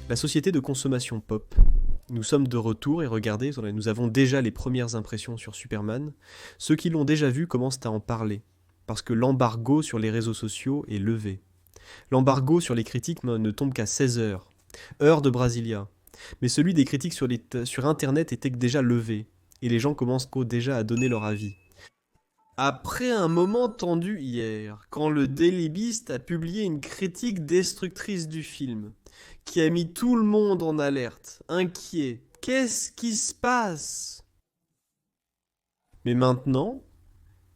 La société de consommation pop. Nous sommes de retour et regardez, nous avons déjà les premières impressions sur Superman. Ceux qui l'ont déjà vu commencent à en parler, parce que l'embargo sur les réseaux sociaux est levé. L'embargo sur les critiques ne tombe qu'à 16 heures, heure de Brasilia. Mais celui des critiques sur Internet était déjà levé, et les gens commencent déjà à donner leur avis. Après un moment tendu hier, quand le Daily Beast a publié une critique destructrice du film, qui a mis tout le monde en alerte, inquiet. Qu'est-ce qui se passe? Mais maintenant,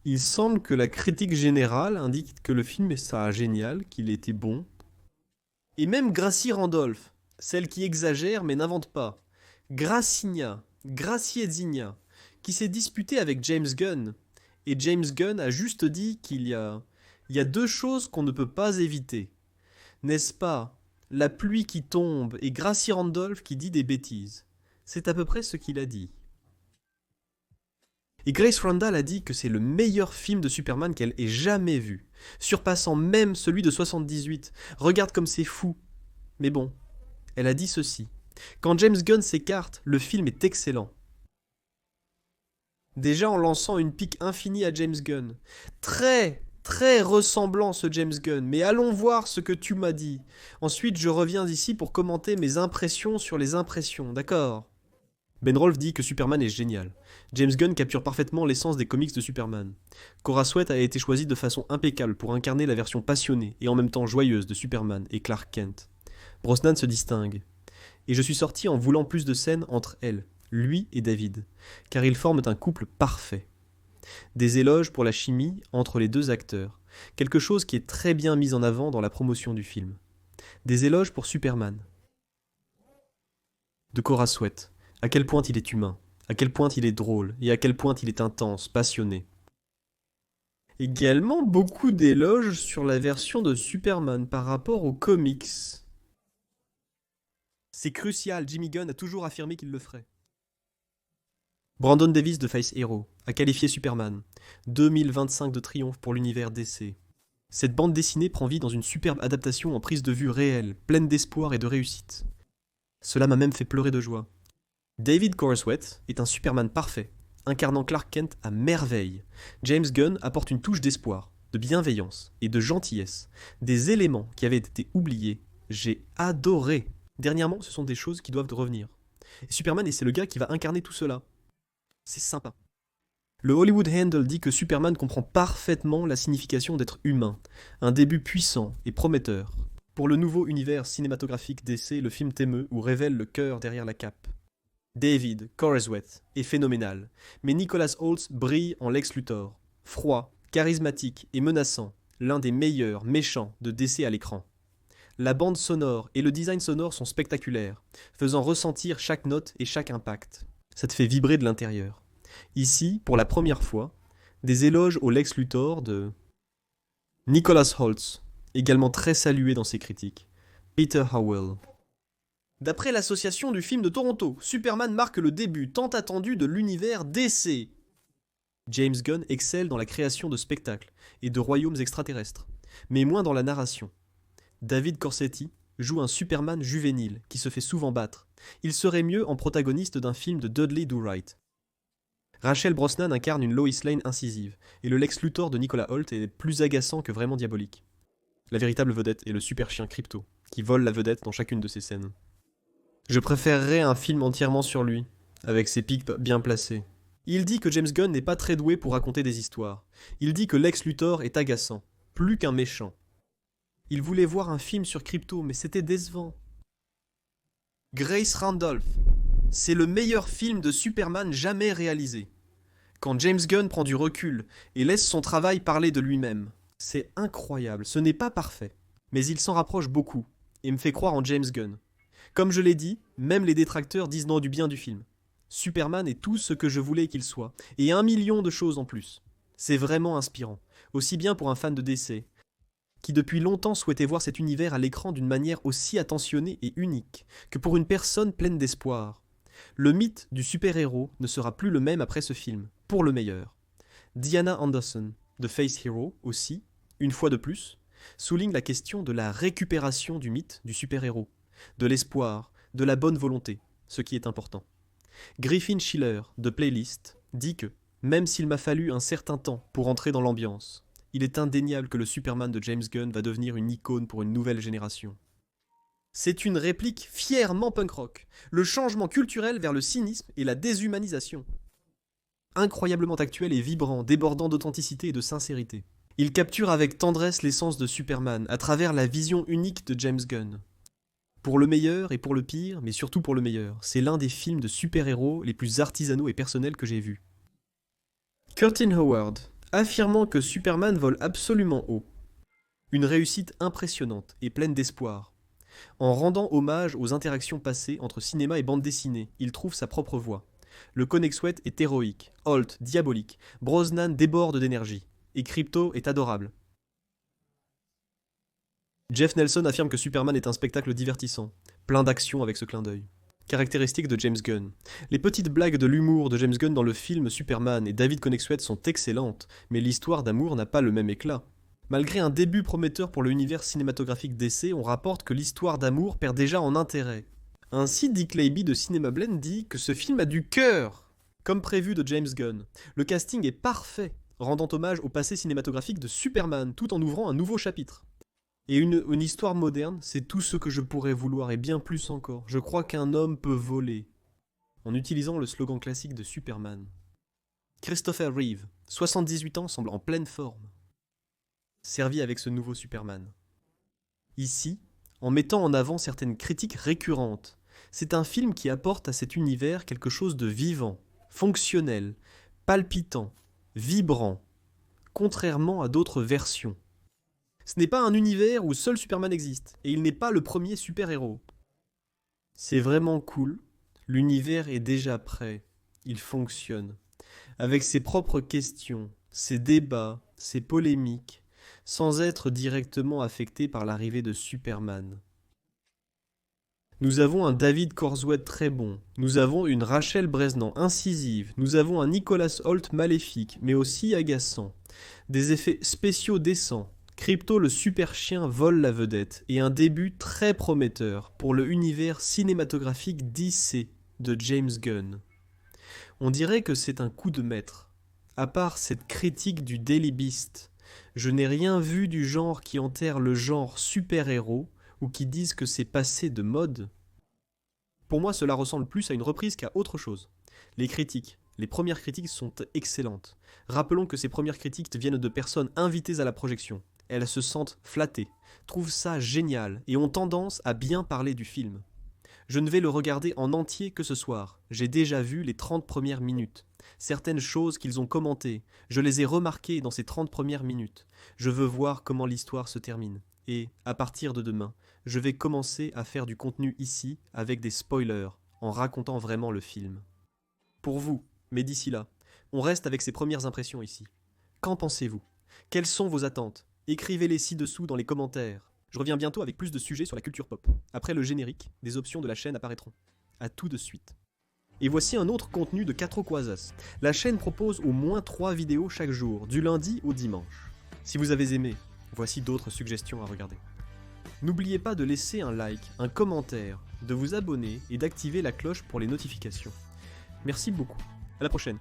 il semble que la critique générale indique que le film est génial, qu'il était bon. Et même Gracie Randolph, celle qui exagère mais n'invente pas, Graciezina, qui s'est disputée avec James Gunn. Et James Gunn a juste dit il y a deux choses qu'on ne peut pas éviter. N'est-ce pas? La pluie qui tombe et Gracie Randolph qui dit des bêtises. C'est à peu près ce qu'il a dit. Et Grace Randall a dit que c'est le meilleur film de Superman qu'elle ait jamais vu, surpassant même celui de 78. Regarde comme c'est fou. Mais bon, elle a dit ceci. Quand James Gunn s'écarte, le film est excellent. Déjà en lançant une pique infinie à James Gunn. Très ressemblant ce James Gunn, mais allons voir ce que tu m'as dit. Ensuite, je reviens ici pour commenter mes impressions sur les impressions, d'accord? Ben Rolfe dit que Superman est génial. James Gunn capture parfaitement l'essence des comics de Superman. Cora Sweat a été choisie de façon impeccable pour incarner la version passionnée et en même temps joyeuse de Superman et Clark Kent. Brosnan se distingue. Et je suis sorti en voulant plus de scènes entre elles, lui et David, car ils forment un couple parfait. Des éloges pour la chimie entre les deux acteurs, quelque chose qui est très bien mis en avant dans la promotion du film. Des éloges pour Superman. De Cora Sweat. À quel point il est humain, à quel point il est drôle, et à quel point il est intense, passionné. Également beaucoup d'éloges sur la version de Superman par rapport aux comics. C'est crucial, Jimmy Gunn a toujours affirmé qu'il le ferait. Brandon Davis de Face Hero a qualifié Superman. 2025 de triomphe pour l'univers DC. Cette bande dessinée prend vie dans une superbe adaptation en prise de vue réelle, pleine d'espoir et de réussite. Cela m'a même fait pleurer de joie. David Corenswet est un Superman parfait, incarnant Clark Kent à merveille. James Gunn apporte une touche d'espoir, de bienveillance et de gentillesse, des éléments qui avaient été oubliés. J'ai adoré. Dernièrement, ce sont des choses qui doivent revenir. Et Superman, c'est le gars qui va incarner tout cela. C'est sympa. Le Hollywood Handle dit que Superman comprend parfaitement la signification d'être humain, un début puissant et prometteur. Pour le nouveau univers cinématographique DC, le film t'émeut ou révèle le cœur derrière la cape. David Corenswet est phénoménal, mais Nicholas Hoult brille en Lex Luthor. Froid, charismatique et menaçant, l'un des meilleurs méchants de DC à l'écran. La bande sonore et le design sonore sont spectaculaires, faisant ressentir chaque note et chaque impact. Ça te fait vibrer de l'intérieur. Ici, pour la première fois, des éloges au Lex Luthor de Nicholas Hoult, également très salué dans ses critiques. Peter Howell. D'après l'association du film de Toronto, Superman marque le début tant attendu de l'univers DC. James Gunn excelle dans la création de spectacles et de royaumes extraterrestres, mais moins dans la narration. David Corsetti joue un Superman juvénile qui se fait souvent battre. Il serait mieux en protagoniste d'un film de Dudley Do Right. Rachel Brosnan incarne une Lois Lane incisive, et le Lex Luthor de Nicolas Hoult est plus agaçant que vraiment diabolique. La véritable vedette est le super chien Crypto, qui vole la vedette dans chacune de ses scènes. Je préférerais un film entièrement sur lui, avec ses pics bien placés. Il dit que James Gunn n'est pas très doué pour raconter des histoires. Il dit que Lex Luthor est agaçant, plus qu'un méchant. Il voulait voir un film sur Crypto, mais c'était décevant. Grace Randolph. C'est le meilleur film de Superman jamais réalisé. Quand James Gunn prend du recul et laisse son travail parler de lui-même. C'est incroyable, ce n'est pas parfait. Mais il s'en rapproche beaucoup, et me fait croire en James Gunn. Comme je l'ai dit, même les détracteurs disent non du bien du film. Superman est tout ce que je voulais qu'il soit, et 1 million de choses en plus. C'est vraiment inspirant, aussi bien pour un fan de DC, qui depuis longtemps souhaitait voir cet univers à l'écran d'une manière aussi attentionnée et unique, que pour une personne pleine d'espoir. Le mythe du super-héros ne sera plus le même après ce film, pour le meilleur. Diana Anderson, de Face Hero aussi, une fois de plus, souligne la question de la récupération du mythe du super-héros, de l'espoir, de la bonne volonté, ce qui est important. Griffin Schiller, de Playlist, dit que, même s'il m'a fallu un certain temps pour entrer dans l'ambiance, il est indéniable que le Superman de James Gunn va devenir une icône pour une nouvelle génération. C'est une réplique fièrement punk rock, le changement culturel vers le cynisme et la déshumanisation. Incroyablement actuel et vibrant, débordant d'authenticité et de sincérité. Il capture avec tendresse l'essence de Superman à travers la vision unique de James Gunn. Pour le meilleur et pour le pire, mais surtout pour le meilleur, c'est l'un des films de super-héros les plus artisanaux et personnels que j'ai vus. Curtin Howard, affirmant que Superman vole absolument haut. Une réussite impressionnante et pleine d'espoir. En rendant hommage aux interactions passées entre cinéma et bande dessinée, il trouve sa propre voie. Le Connexwet est héroïque, Holt diabolique, Brosnan déborde d'énergie, et Crypto est adorable. Jeff Nelson affirme que Superman est un spectacle divertissant, plein d'action avec ce clin d'œil. Caractéristique de James Gunn. Les petites blagues de l'humour de James Gunn dans le film Superman et David Connexwet sont excellentes, mais l'histoire d'amour n'a pas le même éclat. Malgré un début prometteur pour l'univers cinématographique DC, on rapporte que l'histoire d'amour perd déjà en intérêt. Ainsi, Dick Leiby de Cinema Blend dit que ce film a du cœur, comme prévu de James Gunn. Le casting est parfait, rendant hommage au passé cinématographique de Superman, tout en ouvrant un nouveau chapitre. Et une histoire moderne, c'est tout ce que je pourrais vouloir, et bien plus encore. Je crois qu'un homme peut voler. En utilisant le slogan classique de Superman. Christopher Reeve, 78 ans, semble en pleine forme. Servi avec ce nouveau Superman. Ici, en mettant en avant certaines critiques récurrentes, c'est un film qui apporte à cet univers quelque chose de vivant, fonctionnel, palpitant, vibrant, contrairement à d'autres versions. Ce n'est pas un univers où seul Superman existe, et il n'est pas le premier super-héros. C'est vraiment cool, l'univers est déjà prêt, il fonctionne, avec ses propres questions, ses débats, ses polémiques, sans être directement affecté par l'arrivée de Superman. Nous avons un David Corswell très bon, nous avons une Rachel Brosnahan incisive, nous avons un Nicholas Hoult maléfique, mais aussi agaçant, des effets spéciaux décents, Crypto le super chien vole la vedette, et un début très prometteur pour le univers cinématographique DC de James Gunn. On dirait que c'est un coup de maître. À part cette critique du Daily Beast, je n'ai rien vu du genre qui enterre le genre super-héros ou qui disent que c'est passé de mode. Pour moi, cela ressemble plus à une reprise qu'à autre chose. Les critiques, les premières critiques sont excellentes. Rappelons que ces premières critiques viennent de personnes invitées à la projection. Elles se sentent flattées, trouvent ça génial et ont tendance à bien parler du film. Je ne vais le regarder en entier que ce soir. J'ai déjà vu les 30 premières minutes. Certaines choses qu'ils ont commentées, je les ai remarquées dans ces 30 premières minutes. Je veux voir comment l'histoire se termine. Et, à partir de demain, je vais commencer à faire du contenu ici avec des spoilers, en racontant vraiment le film. Pour vous, mais d'ici là, on reste avec ces premières impressions ici. Qu'en pensez-vous ? Quelles sont vos attentes ? Écrivez-les ci-dessous dans les commentaires. Je reviens bientôt avec plus de sujets sur la culture pop. Après le générique, des options de la chaîne apparaîtront. A tout de suite. Et voici un autre contenu de Quatre Quasas. La chaîne propose au moins 3 vidéos chaque jour, du lundi au dimanche. Si vous avez aimé, voici d'autres suggestions à regarder. N'oubliez pas de laisser un like, un commentaire, de vous abonner et d'activer la cloche pour les notifications. Merci beaucoup. À la prochaine.